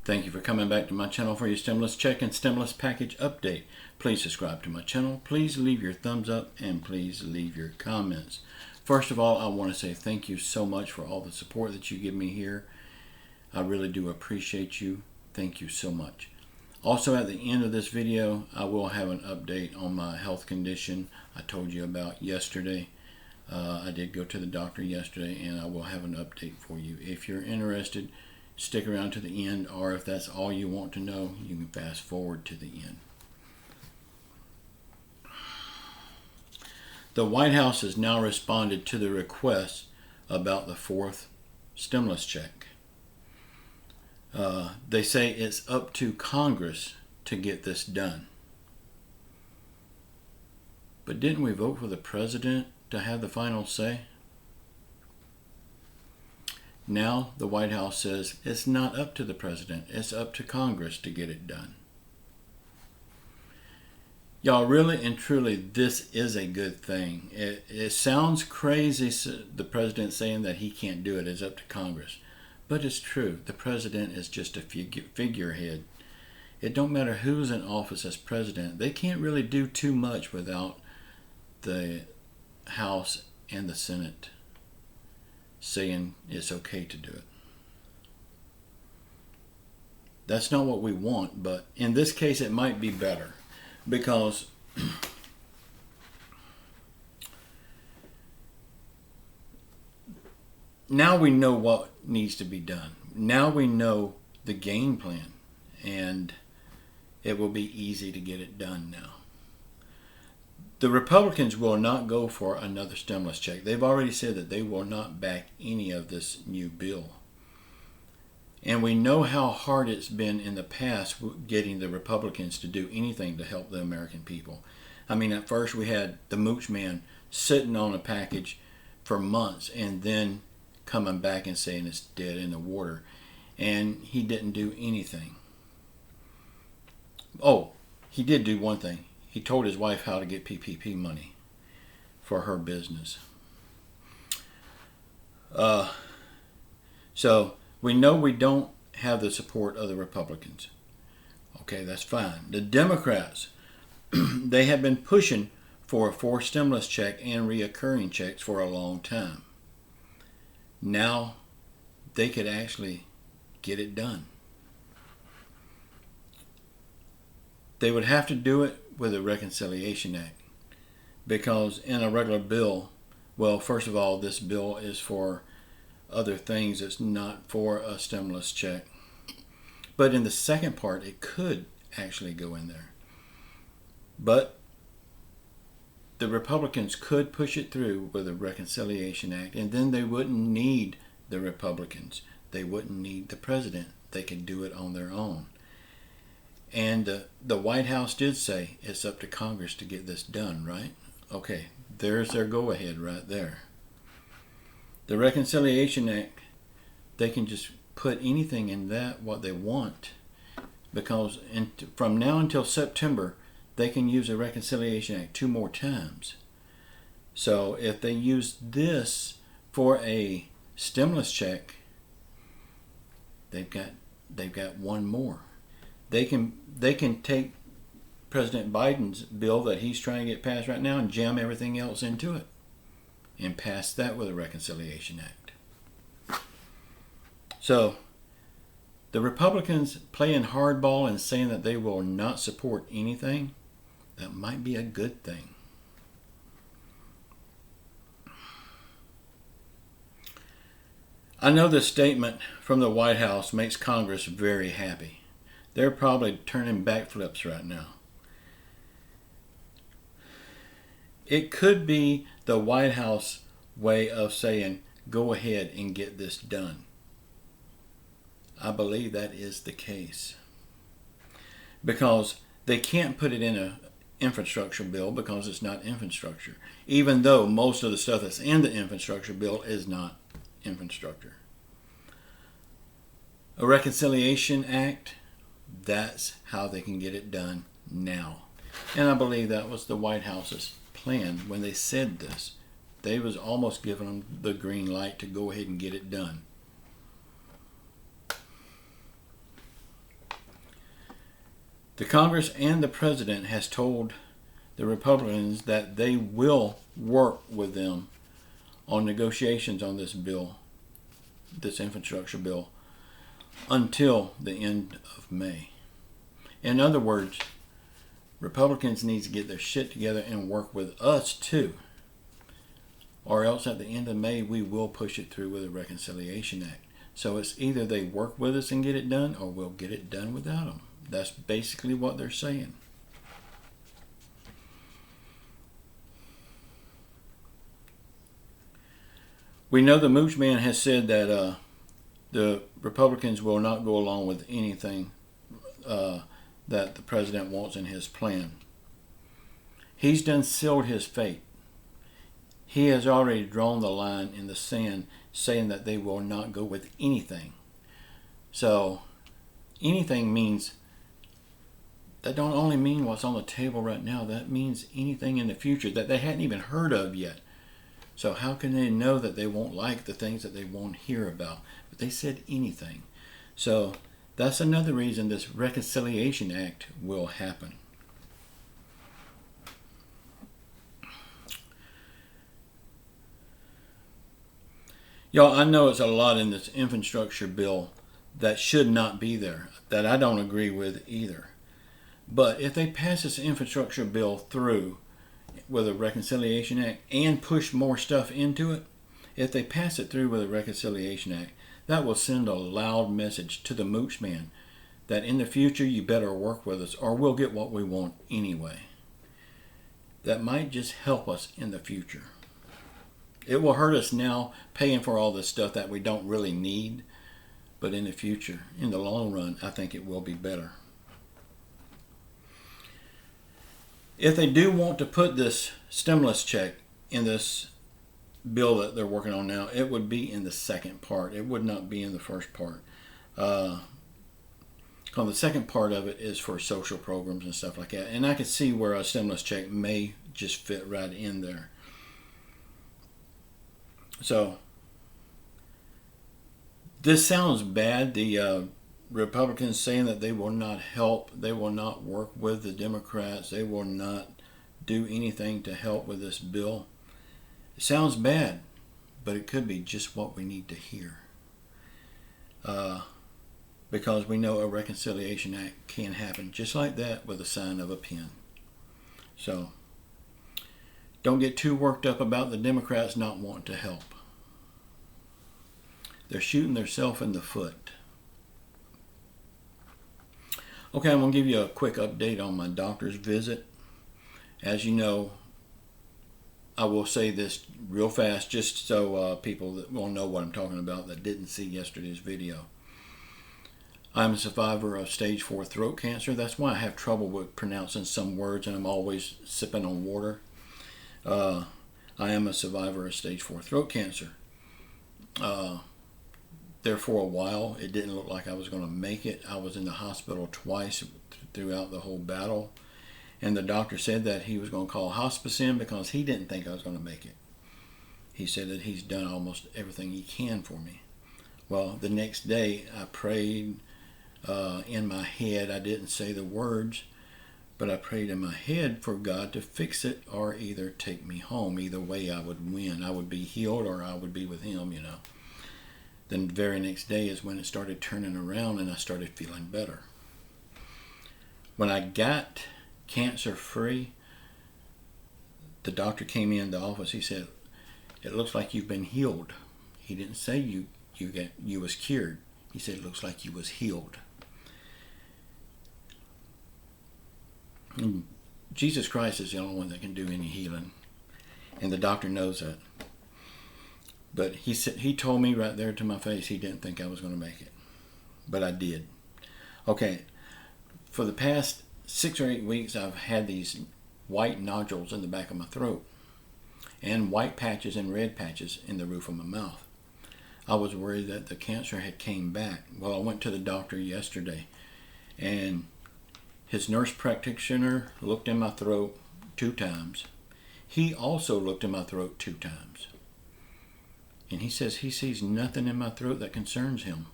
Thank you for coming back to my channel for your stimulus check and stimulus package update. Please subscribe to my channel. Please leave your thumbs up and please leave your comments. First of all, I want to say thank you so much for all the support that you give me here. I really do appreciate you. Thank you so much. Also, at the end of this video, I will have an update on my health condition I told you about yesterday. I did go to the doctor yesterday, and I will have an update for you. If you're interested, stick around to the end, or if that's all you want to know, you can fast forward to the end. The White House has now responded to the request about the fourth stimulus check. They say it's up to Congress to get this done. But didn't we vote for the president to have the final say? Now the White House says it's not up to the president, it's up to Congress to get it done. Y'all, really and truly, this is a good thing. It sounds crazy, the president saying that he can't do it, it's up to Congress. But it's true, the president is just a figurehead. It don't matter who's in office as president, they can't really do too much without the House and the Senate saying it's okay to do it. That's not what we want, but in this case it might be better, because now we know what needs to be done. Now we know the game plan, and it will be easy to get it done now. The Republicans will not go for another stimulus check. They've already said that they will not back any of this new bill. And we know how hard it's been in the past getting the Republicans to do anything to help the American people. I mean, at first we had the Mooch Man sitting on a package for months and then coming back and saying it's dead in the water. And he didn't do anything. Oh, he did do one thing. He told his wife how to get PPP money for her business. So we know we don't have the support of the Republicans. Okay, that's fine. The Democrats, they have been pushing for a fourth stimulus check and reoccurring checks for a long time. Now they could actually get it done. They would have to do it with a Reconciliation Act, because in a regular bill, well, first of all, this bill is for other things. It's not for a stimulus check. But in the second part, it could actually go in there. But the Republicans could push it through with a Reconciliation Act, and then they wouldn't need the Republicans. They wouldn't need the president. They could do it on their own. And the White House did say it's up to Congress to get this done, right? Okay, there's their go-ahead right there. The Reconciliation Act, they can just put anything in that what they want, because from now until September, they can use the Reconciliation Act 2 more times. So if they use this for a stimulus check, they've got one more. They can take President Biden's bill that he's trying to get passed right now and jam everything else into it and pass that with a Reconciliation Act. So the Republicans playing hardball and saying that they will not support anything, that might be a good thing. I know this statement from the White House makes Congress very happy. They're probably turning backflips right now. It could be the White House way of saying, go ahead and get this done. I believe that is the case. Because they can't put it in an infrastructure bill because it's not infrastructure. Even though most of the stuff that's in the infrastructure bill is not infrastructure. A Reconciliation Act, that's how they can get it done now. And I believe that was the White House's plan when they said this. They was almost giving them the green light to go ahead and get it done. The Congress and the President has told the Republicans that they will work with them on negotiations on this bill, this infrastructure bill, until the end of May. In other words, Republicans need to get their shit together and work with us too. Or else at the end of May, we will push it through with a Reconciliation Act. So it's either they work with us and get it done, or we'll get it done without them. That's basically what they're saying. We know the Mooch Man has said that the Republicans will not go along with anything that the president wants in his plan. He's done sealed his fate. He has already drawn the line in the sand, saying that they will not go with anything. So anything means, that don't only mean what's on the table right now. That means anything in the future that they hadn't even heard of yet. So how can they know that they won't like the things that they won't hear about? But they said anything. So that's another reason this Reconciliation Act will happen. Y'all, I know it's a lot in this infrastructure bill that should not be there, that I don't agree with either. But if they pass this infrastructure bill through with a Reconciliation Act and push more stuff into it, if they pass it through with a Reconciliation Act, that will send a loud message to the Mooch Man that in the future you better work with us or we'll get what we want anyway. That might just help us in the future. It will hurt us now paying for all this stuff that we don't really need, but in the future, in the long run, I think it will be better. If they do want to put this stimulus check in this bill that they're working on now, it would be in the second part. It would not be in the first part. The second part of it is for social programs and stuff like that. And I could see where a stimulus check may just fit right in there. So, this sounds bad. The Republicans saying that they will not help, they will not work with the Democrats, they will not do anything to help with this bill. It sounds bad, but it could be just what we need to hear. Because we know a Reconciliation Act can happen just like that with a sign of a pen. So, don't get too worked up about the Democrats not wanting to help. They're shooting themselves in the foot. Okay, I'm going to give you a quick update on my doctor's visit. As you know, I will say this real fast just so people that will know what I'm talking about that didn't see yesterday's video. I'm a survivor of stage 4 throat cancer. That's why I have trouble with pronouncing some words and I'm always sipping on water. I am a survivor of stage 4 throat cancer. There for a while, it didn't look like I was going to make it. I was in the hospital twice throughout the whole battle. And the doctor said that he was going to call hospice in because he didn't think I was going to make it. He said that he's done almost everything he can for me. Well, the next day, I prayed in my head. I didn't say the words, but I prayed in my head for God to fix it or either take me home. Either way, I would win. I would be healed or I would be with him, you know. Then the very next day is when it started turning around and I started feeling better. When I got cancer free, the doctor came in the office. He said, "It looks like you've been healed." He didn't say you was cured. He said, "It looks like you was healed." And Jesus Christ is the only one that can do any healing, and the doctor knows that. But he told me right there to my face he didn't think I was going to make it. But I did. Okay, for the past 6 or 8 weeks I've had these white nodules in the back of my throat and white patches and red patches in the roof of my mouth. I was worried that the cancer had came back. Well, I went to the doctor yesterday and his nurse practitioner looked in my throat 2 times. He also looked in my throat 2 times. And he says he sees nothing in my throat that concerns him.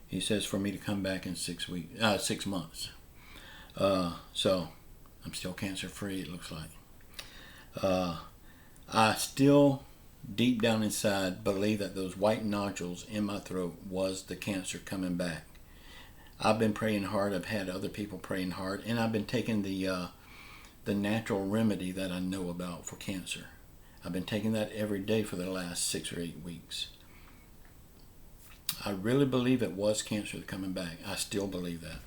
He says for me to come back in 6 months. So I'm still cancer free, it looks like. I still, deep down inside, believe that those white nodules in my throat was the cancer coming back. I've been praying hard. I've had other people praying hard, and I've been taking the natural remedy that I know about for cancer. I've been taking that every day for the last 6 or 8 weeks. I really believe it was cancer coming back. I still believe that.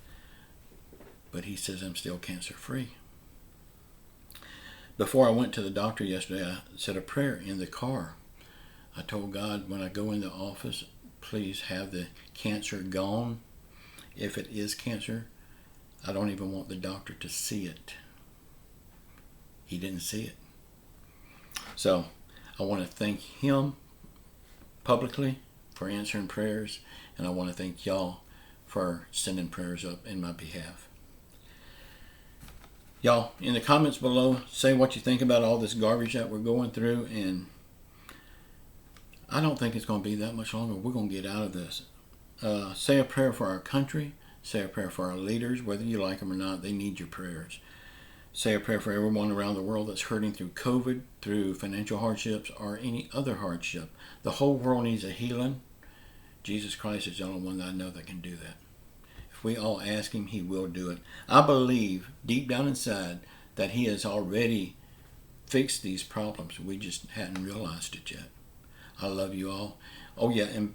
But he says I'm still cancer free. Before I went to the doctor yesterday, I said a prayer in the car. I told God, when I go in the office, please have the cancer gone. If it is cancer, I don't even want the doctor to see it. He didn't see it. So I want to thank him publicly for answering prayers, and I want to thank y'all for sending prayers up in my behalf. Y'all, in the comments below, say what you think about all this garbage that we're going through, and I don't think it's going to be that much longer. We're going to get out of this. Say a prayer for our country. Say a prayer for our leaders, whether you like them or not. They need your prayers. Say a prayer for everyone around the world that's hurting through COVID, through financial hardships, or any other hardship. The whole world needs a healing. Jesus Christ is the only one that I know that can do that. If we all ask him, he will do it. I believe deep down inside that he has already fixed these problems. We just hadn't realized it yet. I love you all. Oh yeah, and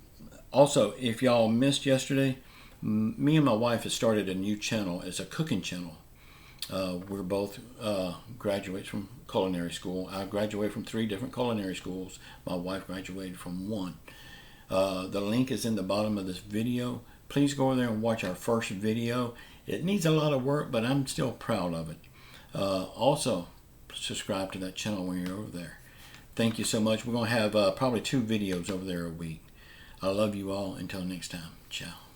also, if y'all missed yesterday, me and my wife have started a new channel. It's a cooking channel. We're both graduates from culinary school. I graduated from 3 different culinary schools. My wife graduated from 1. The link is in the bottom of this video. Please go over there and watch our first video. It needs a lot of work, but I'm still proud of it. Also, subscribe to that channel when you're over there. Thank you so much. We're going to have probably 2 videos over there a week. I love you all. Until next time. Ciao.